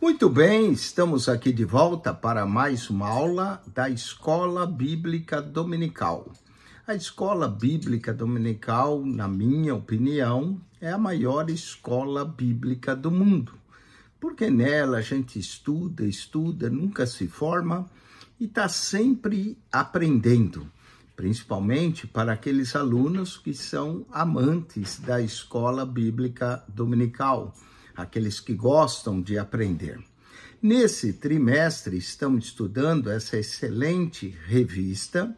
Muito bem, estamos aqui de volta para mais uma aula da Escola Bíblica Dominical. A Escola Bíblica Dominical, na minha opinião, é a maior escola bíblica do mundo, porque nela a gente estuda, nunca se forma e está sempre aprendendo, principalmente para aqueles alunos que são amantes da Escola Bíblica Dominical, aqueles que gostam de aprender. Nesse trimestre, estamos estudando essa excelente revista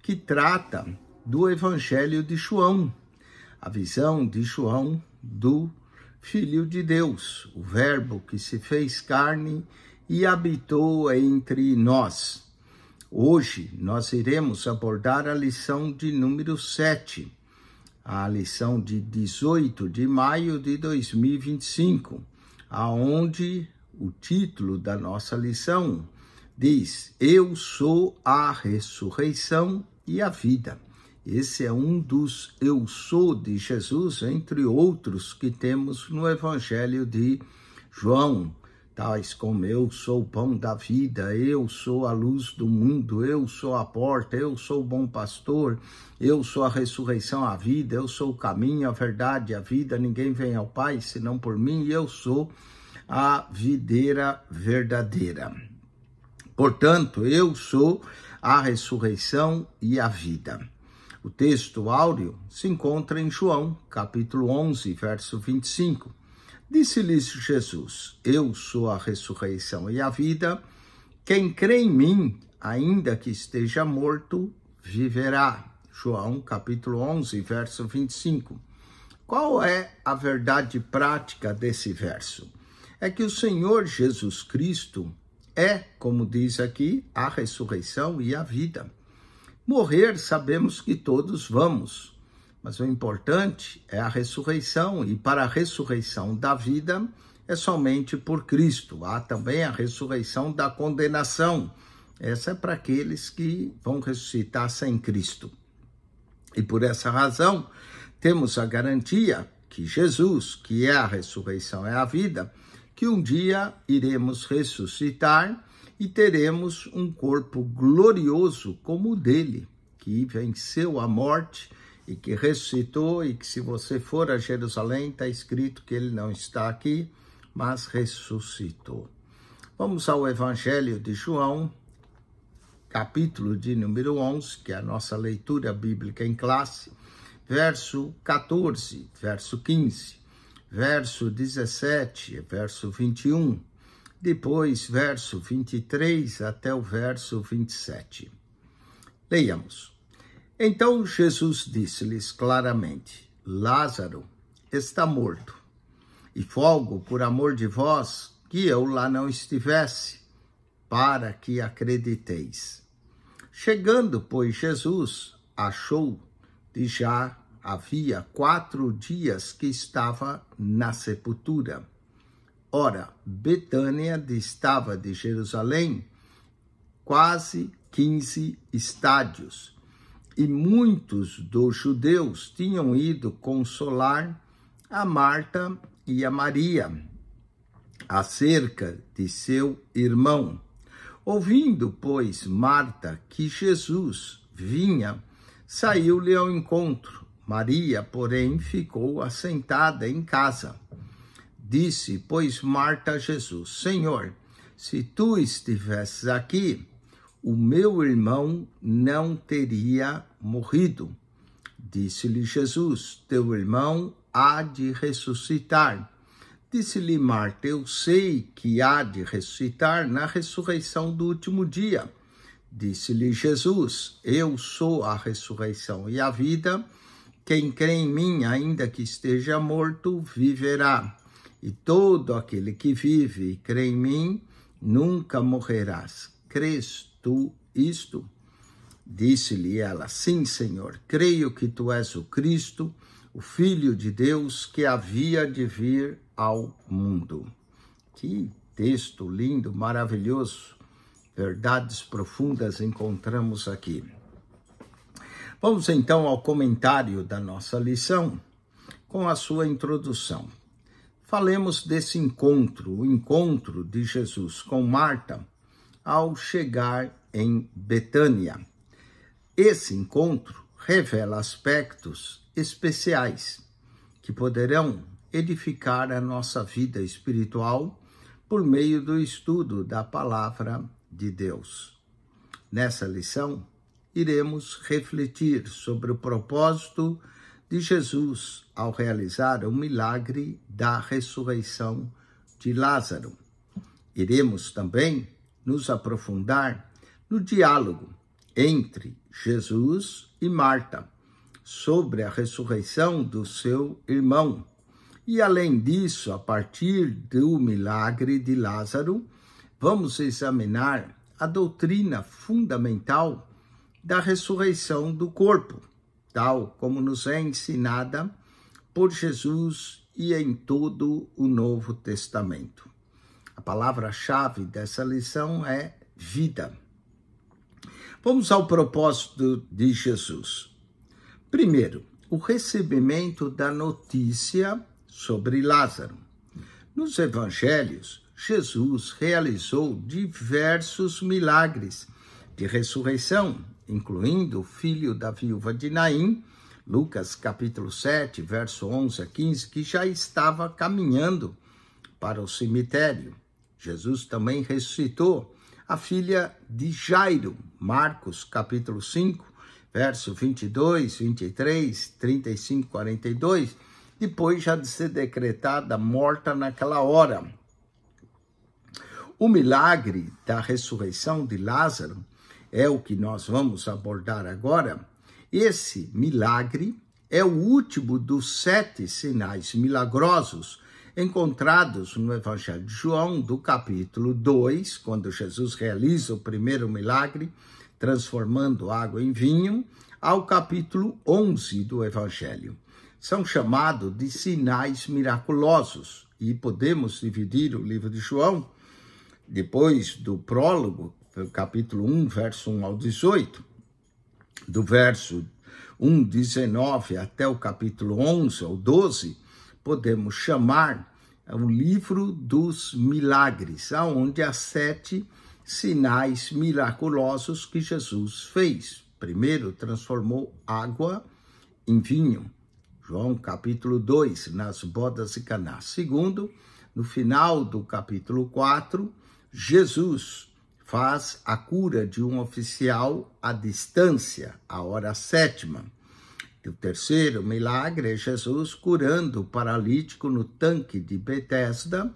que trata do Evangelho de João, a visão de João do Filho de Deus, o Verbo que se fez carne e habitou entre nós. Hoje, nós iremos abordar a lição de número 7, a lição de 18 de maio de 2025, aonde o título da nossa lição diz: Eu sou a ressurreição e a vida. Esse é um dos eu sou de Jesus, entre outros que temos no Evangelho de João, tais como eu sou o pão da vida, eu sou a luz do mundo, eu sou a porta, eu sou o bom pastor, eu sou a ressurreição, a vida, eu sou o caminho, a verdade, a vida, ninguém vem ao Pai senão por mim, e eu sou a videira verdadeira. Portanto, eu sou a ressurreição e a vida. O texto áureo se encontra em João, capítulo 11, verso 25. Disse-lhes Jesus: Eu sou a ressurreição e a vida. Quem crê em mim, ainda que esteja morto, viverá. João, capítulo 11, verso 25. Qual é a verdade prática desse verso? É que o Senhor Jesus Cristo é, como diz aqui, a ressurreição e a vida. Morrer, sabemos que todos vamos. Mas o importante é a ressurreição, e para a ressurreição da vida é somente por Cristo. Há também a ressurreição da condenação. Essa é para aqueles que vão ressuscitar sem Cristo. E por essa razão, temos a garantia que Jesus, que é a ressurreição, é a vida, que um dia iremos ressuscitar e teremos um corpo glorioso como o dele, que venceu a morte e que ressuscitou, e que se você for a Jerusalém, está escrito que ele não está aqui, mas ressuscitou. Vamos ao Evangelho de João, capítulo de número 11, que é a nossa leitura bíblica em classe, verso 14, verso 15, verso 17, verso 21, depois verso 23 até o verso 27. Leiamos. Então Jesus disse-lhes claramente: Lázaro está morto, e folgo por amor de vós que eu lá não estivesse, para que acrediteis. Chegando, pois, Jesus achou que já havia 4 dias que estava na sepultura. Ora, Betânia distava de Jerusalém quase 15 estádios, e muitos dos judeus tinham ido consolar a Marta e a Maria acerca de seu irmão. Ouvindo, pois, Marta que Jesus vinha, saiu-lhe ao encontro. Maria, porém, ficou assentada em casa. Disse, pois, Marta a Jesus: Senhor, se tu estivesses aqui, o meu irmão não teria morrido. Disse-lhe Jesus: Teu irmão há de ressuscitar. Disse-lhe Marta: Eu sei que há de ressuscitar na ressurreição do último dia. Disse-lhe Jesus: Eu sou a ressurreição e a vida. Quem crê em mim, ainda que esteja morto, viverá. E todo aquele que vive e crê em mim, nunca morrerás. Crês tu isto? Disse-lhe ela: Sim, Senhor, creio que tu és o Cristo, o Filho de Deus, que havia de vir ao mundo. Que texto lindo, maravilhoso. Verdades profundas encontramos aqui. Vamos então ao comentário da nossa lição, com a sua introdução. falemos desse encontro, o encontro de Jesus com Marta ao chegar em Betânia. Esse encontro revela aspectos especiais que poderão edificar a nossa vida espiritual por meio do estudo da palavra de Deus. Nessa lição, iremos refletir sobre o propósito de Jesus ao realizar o milagre da ressurreição de Lázaro. Iremos também nos aprofundar no diálogo entre Jesus e Marta sobre a ressurreição do seu irmão. E além disso, a partir do milagre de Lázaro, vamos examinar a doutrina fundamental da ressurreição do corpo, tal como nos é ensinada por Jesus e em todo o Novo Testamento. A palavra-chave dessa lição é vida. Vamos ao propósito de Jesus. Primeiro, o recebimento da notícia sobre Lázaro. Nos evangelhos, Jesus realizou diversos milagres de ressurreição, incluindo o filho da viúva de Naim, Lucas capítulo 7, verso 11 a 15, que já estava caminhando para o cemitério. Jesus também ressuscitou a filha de Jairo, Marcos capítulo 5, verso 22, 23, 35, 42, depois já de ser decretada morta naquela hora. O milagre da ressurreição de Lázaro é o que nós vamos abordar agora. Esse milagre é o último dos 7 sinais milagrosos encontrados no Evangelho de João, do capítulo 2, quando Jesus realiza o primeiro milagre, transformando água em vinho, ao capítulo 11 do Evangelho. São chamados de sinais miraculosos e podemos dividir o livro de João, depois do prólogo, capítulo 1, verso 1 ao 18, do verso 1, 19 até o capítulo 11 ou 12, podemos chamar o livro dos milagres, onde há 7 sinais miraculosos que Jesus fez. Primeiro, transformou água em vinho. João capítulo 2, nas bodas de Caná. Segundo, no final do capítulo 4, Jesus faz a cura de um oficial à distância, a hora 7ª. O terceiro milagre é Jesus curando o paralítico no tanque de Betesda,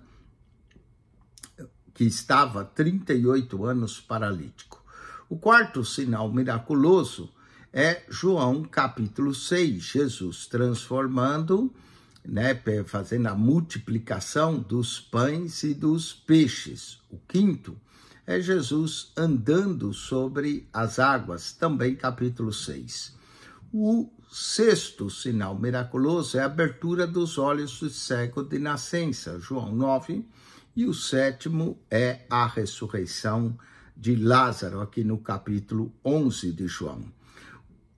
que estava 38 anos paralítico. O quarto sinal miraculoso é João capítulo 6, Jesus transformando, fazendo a multiplicação dos pães e dos peixes. O quinto é Jesus andando sobre as águas, também capítulo 6. O sexto sinal miraculoso é a abertura dos olhos do cego de nascença, João 9, e o sétimo é a ressurreição de Lázaro, aqui no capítulo 11 de João.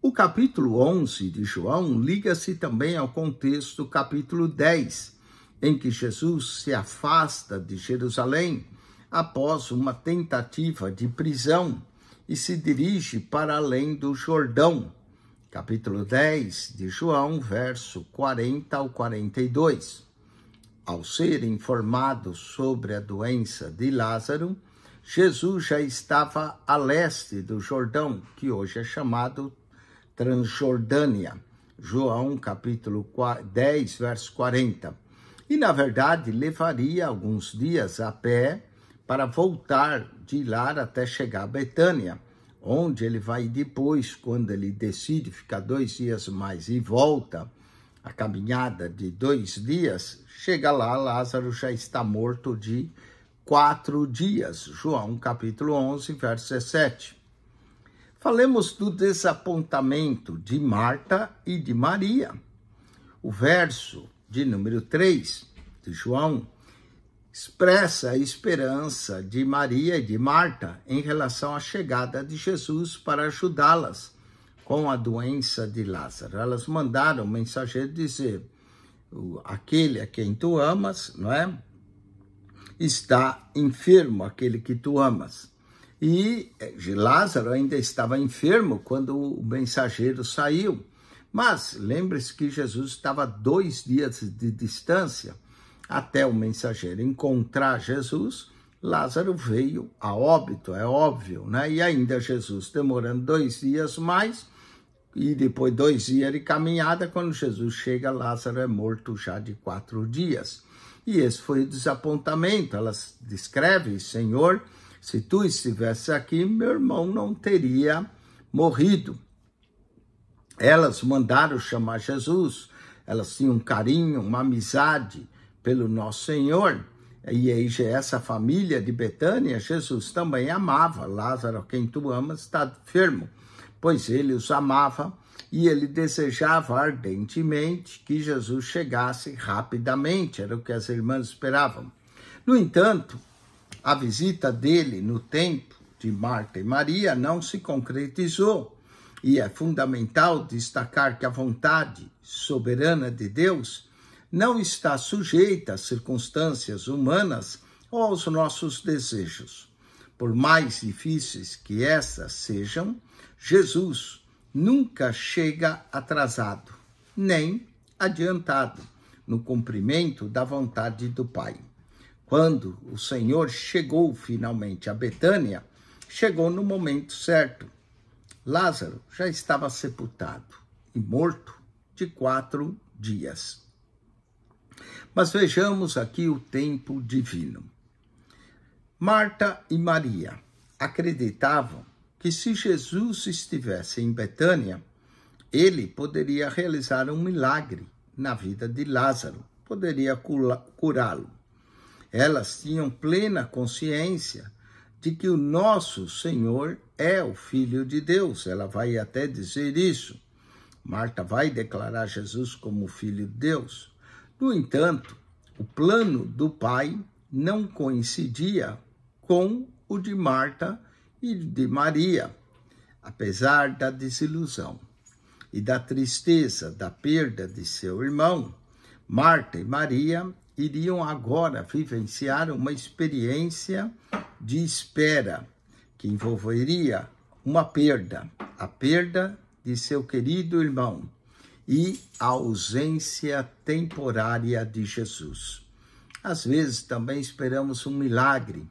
O capítulo 11 de João liga-se também ao contexto do capítulo 10, em que Jesus se afasta de Jerusalém após uma tentativa de prisão e se dirige para além do Jordão. Capítulo 10 de João, verso 40 ao 42. Ao ser informado sobre a doença de Lázaro, Jesus já estava a leste do Jordão, que hoje é chamado Transjordânia. João, capítulo 10, verso 40. E, na verdade, levaria alguns dias a pé para voltar de lá até chegar a Betânia, onde ele vai depois, quando ele decide ficar 2 dias mais e volta a caminhada de 2 dias, chega lá, Lázaro já está morto de 4 dias. João capítulo 11, verso 17. Falemos do desapontamento de Marta e de Maria. O verso de número 3 de João expressa a esperança de Maria e de Marta em relação à chegada de Jesus para ajudá-las com a doença de Lázaro. Elas mandaram o mensageiro dizer: aquele a quem tu amas, não é? Está enfermo, aquele que tu amas. E Lázaro ainda estava enfermo quando o mensageiro saiu. Mas lembre-se que Jesus estava 2 dias de distância até o mensageiro encontrar Jesus. Lázaro veio a óbito, é óbvio, né? E ainda Jesus demorando 2 dias mais, e depois 2 dias de caminhada, quando Jesus chega, Lázaro é morto já de 4 dias. E esse foi o desapontamento. Elas descrevem: Senhor, se tu estivesse aqui, meu irmão não teria morrido. Elas mandaram chamar Jesus, elas tinham um carinho, uma amizade pelo nosso Senhor. E aí essa família de Betânia, Jesus também amava. Lázaro, quem tu amas, está enfermo, pois ele os amava e ele desejava ardentemente que Jesus chegasse rapidamente, era o que as irmãs esperavam. No entanto, a visita dele no templo de Marta e Maria não se concretizou, e é fundamental destacar que a vontade soberana de Deus não está sujeita às circunstâncias humanas ou aos nossos desejos. Por mais difíceis que essas sejam, Jesus nunca chega atrasado, nem adiantado no cumprimento da vontade do Pai. Quando o Senhor chegou finalmente a Betânia, chegou no momento certo. Lázaro já estava sepultado e morto de 4 dias. Mas vejamos aqui o tempo divino. Marta e Maria acreditavam que se Jesus estivesse em Betânia, ele poderia realizar um milagre na vida de Lázaro, poderia curá-lo. Elas tinham plena consciência de que o nosso Senhor é o Filho de Deus. Ela vai até dizer isso. Marta vai declarar Jesus como Filho de Deus. No entanto, o plano do Pai não coincidia com o de Marta e de Maria. Apesar da desilusão e da tristeza da perda de seu irmão, Marta e Maria iriam agora vivenciar uma experiência de espera que envolveria uma perda, a perda de seu querido irmão e a ausência temporária de Jesus. Às vezes também esperamos um milagre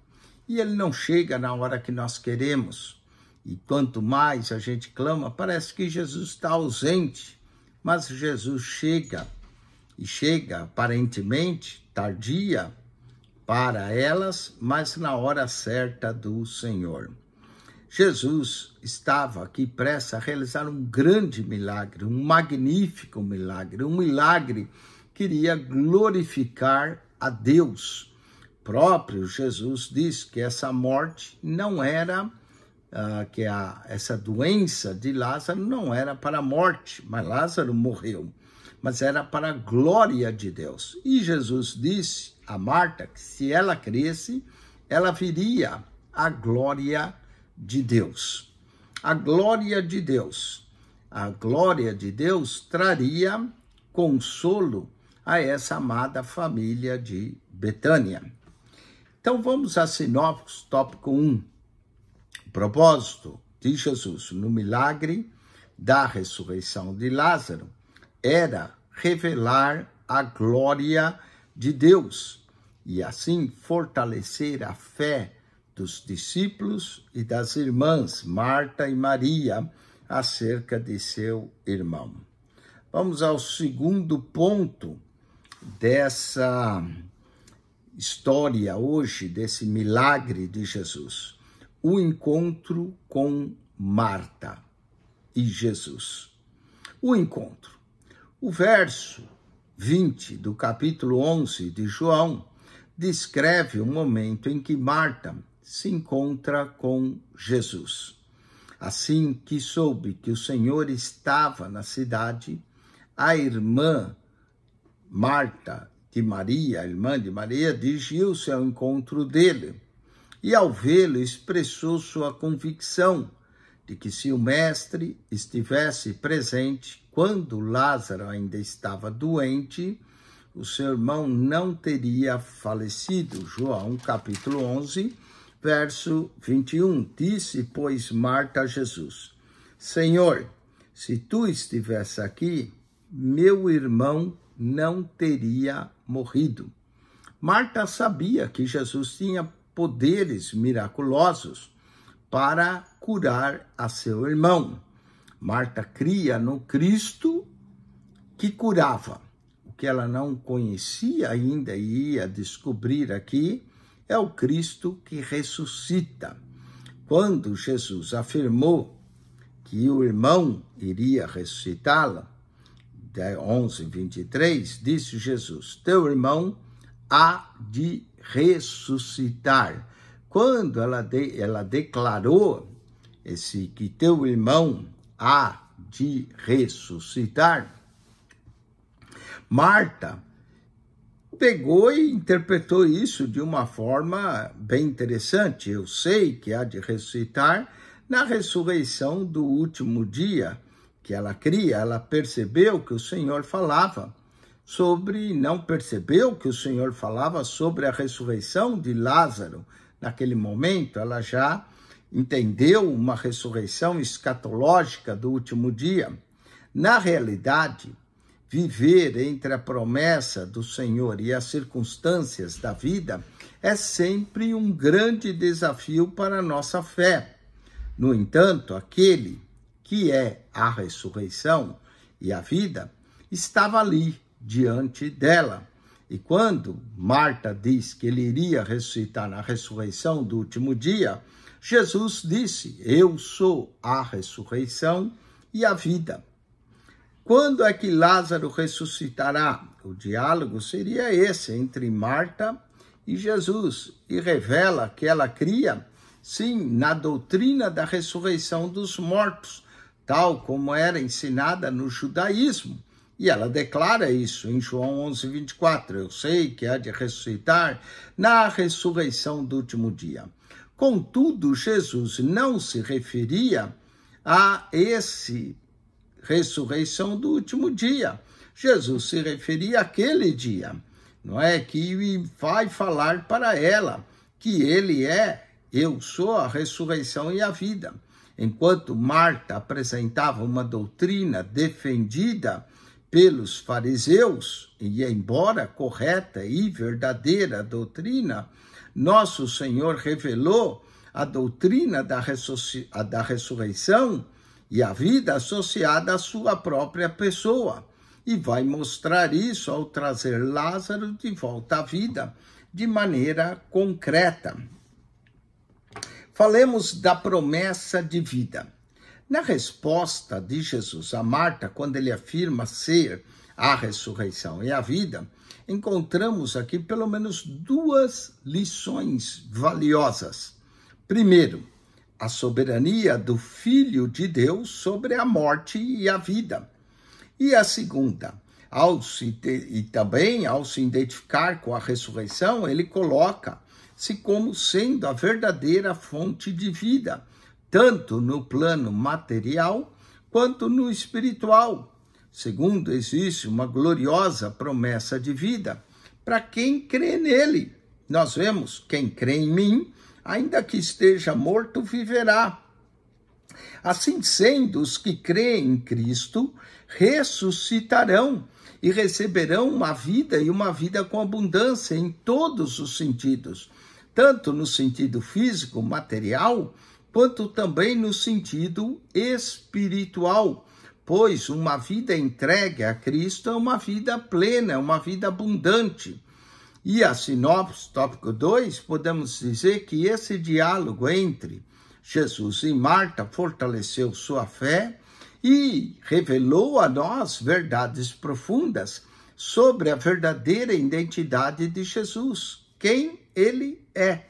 e ele não chega na hora que nós queremos. E quanto mais a gente clama, parece que Jesus está ausente, mas Jesus chega, e chega aparentemente tardia para elas, mas na hora certa do Senhor. Jesus estava aqui prestes a realizar um grande milagre, um magnífico milagre, um milagre que iria glorificar a Deus. Próprio Jesus disse que essa morte não era, essa doença de Lázaro não era para a morte, mas Lázaro morreu, mas era para a glória de Deus. E Jesus disse a Marta que se ela cresce, ela viria a glória de Deus. A glória de Deus. A glória de Deus traria consolo a essa amada família de Betânia. Então vamos a sinopse, tópico 1. O propósito de Jesus no milagre da ressurreição de Lázaro era revelar a glória de Deus e assim fortalecer a fé dos discípulos e das irmãs Marta e Maria acerca de seu irmão. Vamos ao segundo ponto dessa história hoje, desse milagre de Jesus. O encontro com Marta e Jesus. O encontro. O verso 20 do capítulo 11 de João descreve o momento em que Marta se encontra com Jesus. Assim que soube que o Senhor estava na cidade, a irmã Marta de Maria, a irmã de Maria, dirigiu-se ao encontro dele e, ao vê-lo, expressou sua convicção de que se o mestre estivesse presente quando Lázaro ainda estava doente, o seu irmão não teria falecido. João, capítulo 11, verso 21. Disse, pois, Marta a Jesus: Senhor, se tu estivesse aqui, meu irmão não teria morrido. Marta sabia que Jesus tinha poderes miraculosos para curar a seu irmão. Marta cria no Cristo que curava. O que ela não conhecia ainda e ia descobrir aqui é o Cristo que ressuscita. Quando Jesus afirmou que o irmão iria ressuscitá-la, 11:23, disse Jesus: teu irmão há de ressuscitar. Quando ela declarou que teu irmão há de ressuscitar, Marta pegou e interpretou isso de uma forma bem interessante. Eu sei que há de ressuscitar na ressurreição do último dia que ela cria. Ela percebeu que o Senhor falava não percebeu que o Senhor falava sobre a ressurreição de Lázaro. Naquele momento, ela já entendeu uma ressurreição escatológica do último dia. Na realidade, viver entre a promessa do Senhor e as circunstâncias da vida é sempre um grande desafio para a nossa fé. No entanto, aquele que é a ressurreição e a vida estava ali, diante dela. E quando Marta diz que ele iria ressuscitar na ressurreição do último dia, Jesus disse: eu sou a ressurreição e a vida. Quando é que Lázaro ressuscitará? O diálogo seria esse entre Marta e Jesus, e revela que ela cria, sim, na doutrina da ressurreição dos mortos, tal como era ensinada no judaísmo. E ela declara isso em João 11:24. Eu sei que há de ressuscitar na ressurreição do último dia. Contudo, Jesus não se referia a esse ressurreição do último dia. Jesus se referia àquele dia, não é? Que vai falar para ela que ele eu sou a ressurreição e a vida. Enquanto Marta apresentava uma doutrina defendida pelos fariseus, e embora correta e verdadeira doutrina, nosso Senhor revelou a doutrina da ressurreição e a vida associada à sua própria pessoa, e vai mostrar isso ao trazer Lázaro de volta à vida de maneira concreta. Falemos da promessa de vida. Na resposta de Jesus a Marta, quando ele afirma ser a ressurreição e a vida, encontramos aqui pelo menos duas lições valiosas. Primeiro, a soberania do Filho de Deus sobre a morte e a vida. E a segunda, ao se identificar com a ressurreição, ele coloca-se como sendo a verdadeira fonte de vida, tanto no plano material quanto no espiritual. Segundo, existe uma gloriosa promessa de vida para quem crê nele. Nós vemos, quem crê em mim, ainda que esteja morto, viverá. Assim sendo, os que creem em Cristo ressuscitarão e receberão uma vida, e uma vida com abundância em todos os sentidos, tanto no sentido físico, material, quanto também no sentido espiritual, pois uma vida entregue a Cristo é uma vida plena, é uma vida abundante. E a sinopse, tópico 2, podemos dizer que esse diálogo entre Jesus e Marta fortaleceu sua fé e revelou a nós verdades profundas sobre a verdadeira identidade de Jesus, quem ele é.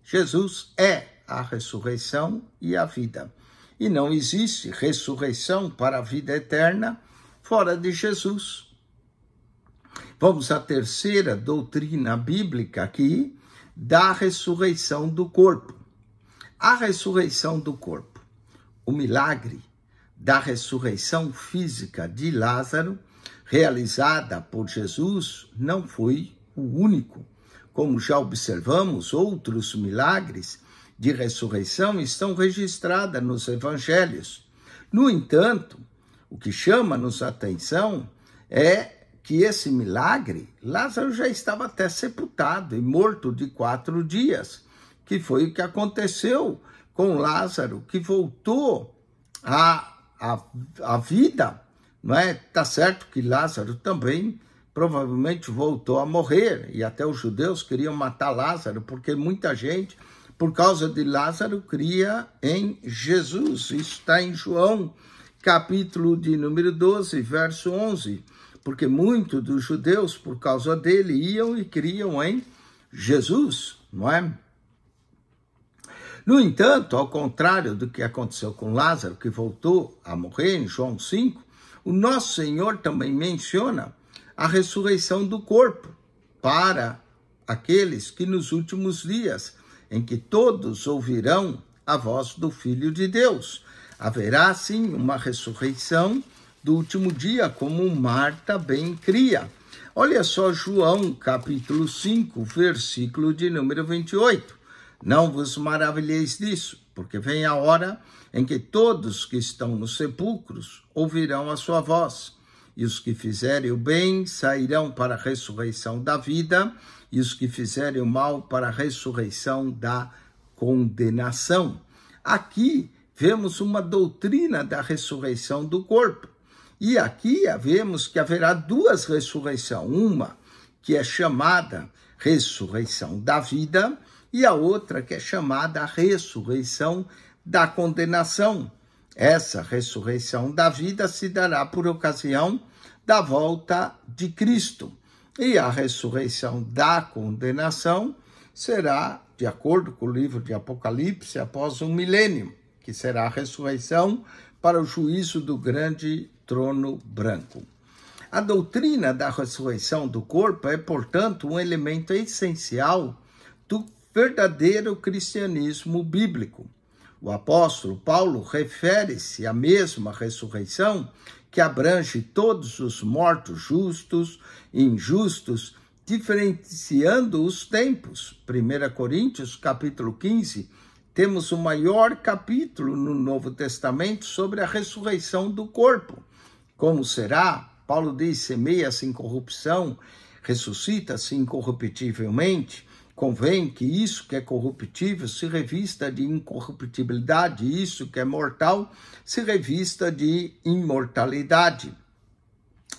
Jesus é a ressurreição e a vida. E não existe ressurreição para a vida eterna fora de Jesus. Vamos à terceira doutrina bíblica aqui, da ressurreição do corpo. A ressurreição do corpo. O milagre da ressurreição física de Lázaro realizada por Jesus não foi o único. Como já observamos, outros milagres de ressurreição estão registrados nos evangelhos. No entanto, o que chama-nos a atenção é que esse milagre, Lázaro já estava até sepultado e morto de 4 dias, que foi o que aconteceu com Lázaro, que voltou à vida, não é? Tá certo que Lázaro também provavelmente voltou a morrer, e até os judeus queriam matar Lázaro, porque muita gente, por causa de Lázaro, cria em Jesus. Isso está em João, capítulo de número 12, verso 11, porque muitos dos judeus, por causa dele, iam e criam em Jesus, não é? No entanto, ao contrário do que aconteceu com Lázaro, que voltou a morrer em João 5, o nosso Senhor também menciona a ressurreição do corpo para aqueles que nos últimos dias, em que todos ouvirão a voz do Filho de Deus. Haverá, sim, uma ressurreição do último dia, como Marta bem cria. Olha só João, capítulo 5, versículo de número 28. Não vos maravilheis disso, porque vem a hora em que todos que estão nos sepulcros ouvirão a sua voz, e os que fizerem o bem sairão para a ressurreição da vida, e os que fizerem o mal para a ressurreição da condenação. Aqui vemos uma doutrina da ressurreição do corpo. E aqui vemos que haverá 2 ressurreições. Uma que é chamada ressurreição da vida e a outra que é chamada ressurreição da condenação. Essa ressurreição da vida se dará por ocasião da volta de Cristo. E a ressurreição da condenação será, de acordo com o livro de Apocalipse, após 1 milênio, que será a ressurreição para o juízo do grande trono branco. A doutrina da ressurreição do corpo é, portanto, um elemento essencial do verdadeiro cristianismo bíblico. O apóstolo Paulo refere-se à mesma ressurreição que abrange todos os mortos justos e injustos, diferenciando os tempos. 1 Coríntios, capítulo 15, temos o maior capítulo no Novo Testamento sobre a ressurreição do corpo. Como será? Paulo diz, semeia-se em corrupção, ressuscita-se incorruptivelmente. Convém que isso que é corruptível se revista de incorruptibilidade, e isso que é mortal se revista de imortalidade.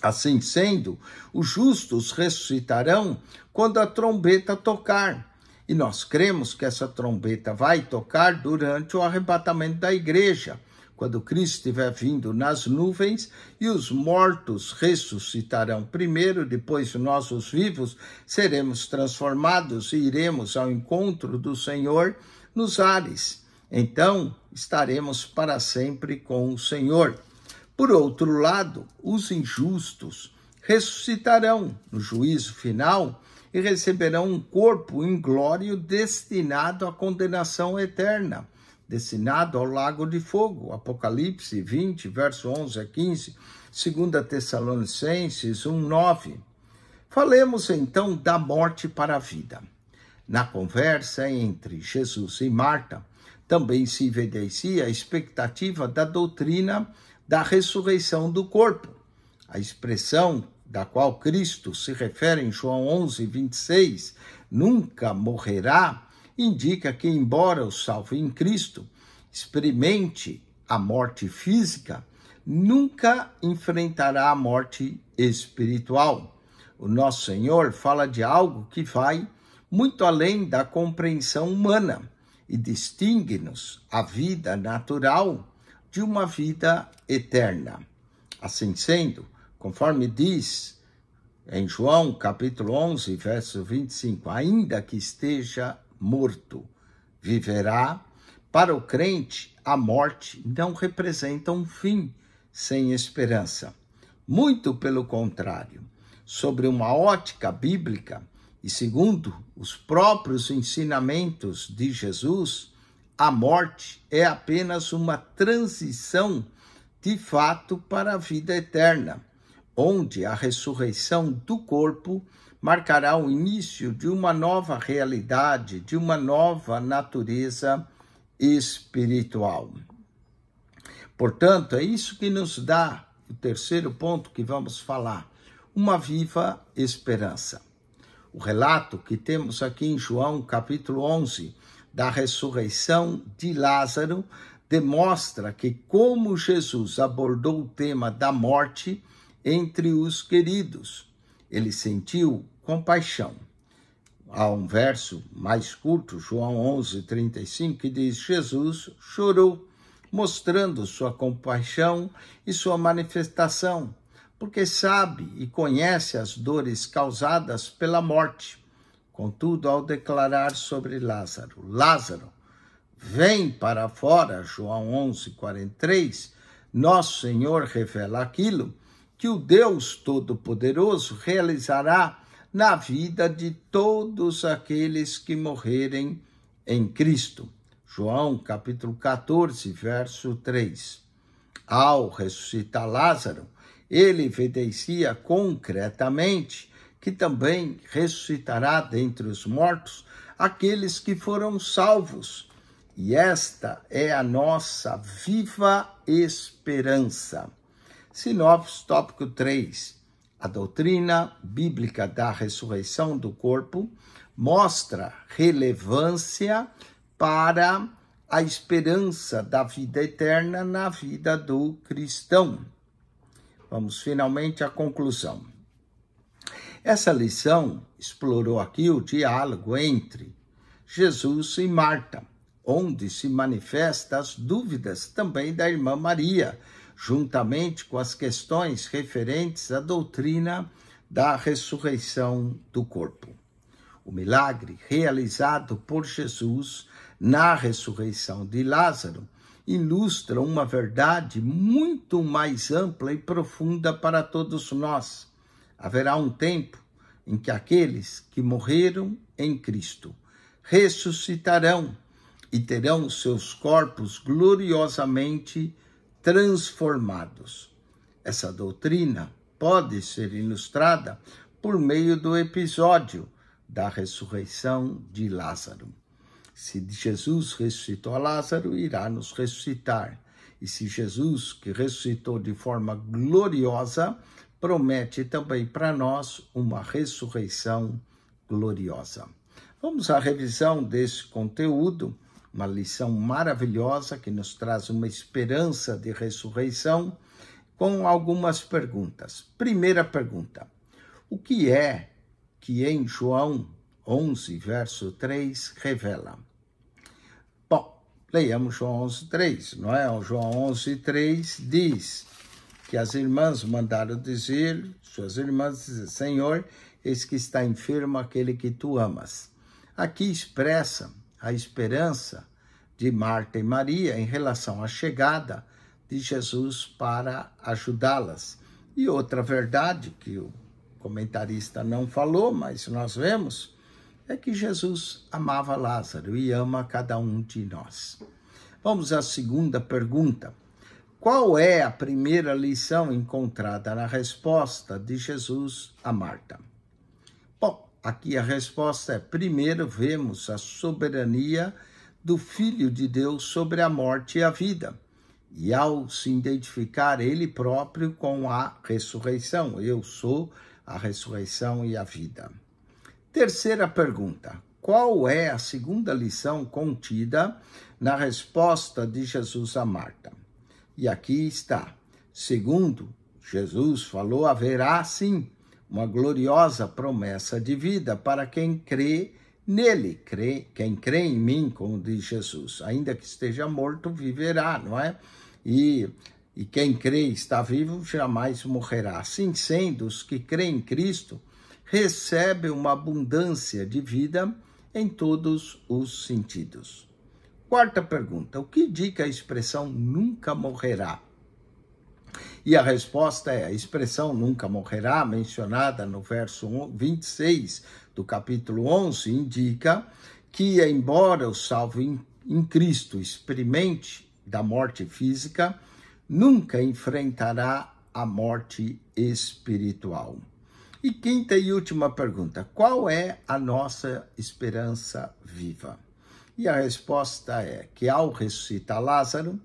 Assim sendo, os justos ressuscitarão quando a trombeta tocar. E nós cremos que essa trombeta vai tocar durante o arrebatamento da igreja, quando Cristo estiver vindo nas nuvens, e os mortos ressuscitarão primeiro, depois nós, os vivos, seremos transformados e iremos ao encontro do Senhor nos ares. Então, estaremos para sempre com o Senhor. Por outro lado, os injustos ressuscitarão no juízo final e receberão um corpo inglório destinado à condenação eterna, destinado ao lago de fogo. Apocalipse 20, verso 11 a 15, 2 Tessalonicenses 1, 9. Falemos então da morte para a vida. Na conversa entre Jesus e Marta, também se evidencia a expectativa da doutrina da ressurreição do corpo. A expressão da qual Cristo se refere em João 11, 26, nunca morrerá, indica que, embora o salvo em Cristo experimente a morte física, nunca enfrentará a morte espiritual. O nosso Senhor fala de algo que vai muito além da compreensão humana e distingue-nos a vida natural de uma vida eterna. Assim sendo, conforme diz em João capítulo 11, verso 25, ainda que esteja morto, viverá. Para o crente, a morte não representa um fim sem esperança. Muito pelo contrário, sobre uma ótica bíblica e segundo os próprios ensinamentos de Jesus, a morte é apenas uma transição de fato para a vida eterna. onde a ressurreição do corpo marcará o início de uma nova realidade, de uma nova natureza espiritual. Portanto, é isso que nos dá o terceiro ponto que vamos falar, uma viva esperança. O relato que temos aqui em João, capítulo 11, da ressurreição de Lázaro, demonstra que como Jesus abordou o tema da morte entre os queridos, ele sentiu compaixão. Há um verso mais curto, João 11:35, que diz: Jesus chorou, mostrando sua compaixão e sua manifestação, porque sabe e conhece as dores causadas pela morte. Contudo, ao declarar sobre Lázaro, Lázaro, vem para fora, João 11:43, nosso Senhor revela aquilo que o Deus Todo-Poderoso realizará na vida de todos aqueles que morrerem em Cristo. João capítulo 14, verso 3. Ao ressuscitar Lázaro, ele evidencia concretamente que também ressuscitará dentre os mortos aqueles que foram salvos. E esta é a nossa viva esperança. Sinopse, tópico 3. A doutrina bíblica da ressurreição do corpo mostra relevância para a esperança da vida eterna na vida do cristão. Vamos finalmente à conclusão. Essa lição explorou aqui o diálogo entre Jesus e Marta, onde se manifestam as dúvidas também da irmã Maria, juntamente com as questões referentes à doutrina da ressurreição do corpo. O milagre realizado por Jesus na ressurreição de Lázaro ilustra uma verdade muito mais ampla e profunda para todos nós. Haverá um tempo em que aqueles que morreram em Cristo ressuscitarão e terão seus corpos gloriosamente transformados. Essa doutrina pode ser ilustrada por meio do episódio da ressurreição de Lázaro. Se Jesus ressuscitou a Lázaro, irá nos ressuscitar. E se Jesus, que ressuscitou de forma gloriosa, promete também para nós uma ressurreição gloriosa. Vamos à revisão desse conteúdo, uma lição maravilhosa que nos traz uma esperança de ressurreição, com algumas perguntas. Primeira pergunta: o que é que em João 11, verso 3, revela? Bom, leiamos João 11:3, não é? O João 11:3 diz que as irmãs mandaram dizer, suas irmãs dizem: Senhor, eis que está enfermo aquele que tu amas. Aqui expressa a esperança de Marta e Maria em relação à chegada de Jesus para ajudá-las. E outra verdade que o comentarista não falou, mas nós vemos, é que Jesus amava Lázaro e ama cada um de nós. Vamos à segunda pergunta. Qual é a primeira lição encontrada na resposta de Jesus a Marta? Bom, aqui a resposta é: primeiro vemos a soberania do Filho de Deus sobre a morte e a vida. E ao se identificar ele próprio com a ressurreição, eu sou a ressurreição e a vida. Terceira pergunta: qual é a segunda lição contida na resposta de Jesus a Marta? E aqui está. Segundo, Jesus falou: haverá sim uma gloriosa promessa de vida para quem crê nele. Quem crê em mim, como diz Jesus, ainda que esteja morto, viverá, não é? E quem crê e está vivo jamais morrerá. Assim sendo, os que creem em Cristo recebem uma abundância de vida em todos os sentidos. Quarta pergunta: o que indica a expressão nunca morrerá? E a resposta é: a expressão nunca morrerá, mencionada no verso 26 do capítulo 11, indica que, embora o salvo em Cristo experimente da morte física, nunca enfrentará a morte espiritual. E quinta e última pergunta: qual é a nossa esperança viva? E a resposta é que ao ressuscitar Lázaro,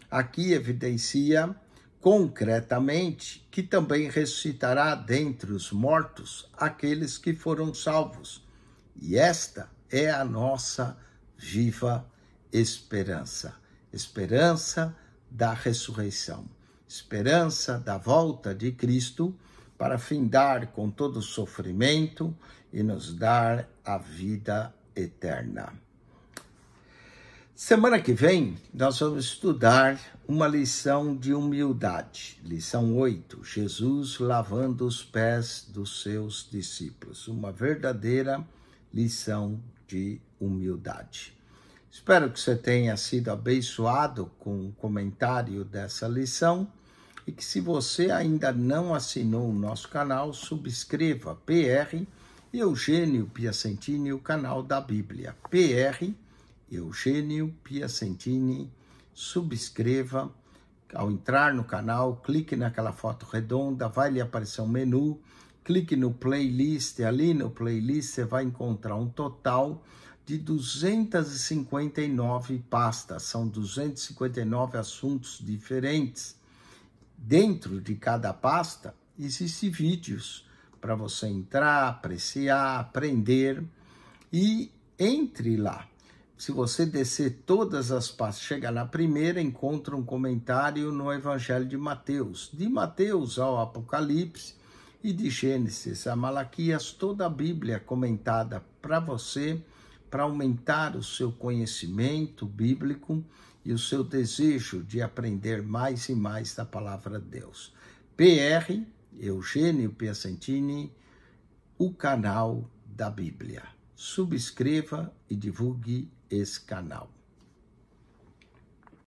aqui evidencia concretamente que também ressuscitará dentre os mortos aqueles que foram salvos. E esta é a nossa viva esperança. Esperança da ressurreição. Esperança da volta de Cristo para findar com todo o sofrimento e nos dar a vida eterna. Semana que vem, nós vamos estudar uma lição de humildade. Lição 8, Jesus lavando os pés dos seus discípulos. Uma verdadeira lição de humildade. Espero que você tenha sido abençoado com o comentário dessa lição e que, se você ainda não assinou o nosso canal, subscreva PR Eugênio Piacentini, o canal da Bíblia. PR Eugênio Piacentini, subscreva. Ao entrar no canal, clique naquela foto redonda, vai lhe aparecer um menu, clique no playlist, ali no playlist você vai encontrar um total de 259 pastas, são 259 assuntos diferentes. Dentro de cada pasta, existem vídeos para você entrar, apreciar, aprender e entre lá. Se você descer todas as pastas, chega na primeira, encontra um comentário no Evangelho de Mateus ao Apocalipse e de Gênesis a Malaquias, toda a Bíblia comentada para você, para aumentar o seu conhecimento bíblico e o seu desejo de aprender mais e mais da palavra de Deus. PR Eugênio Piacentini, o canal da Bíblia. Subscreva e divulgue esse canal.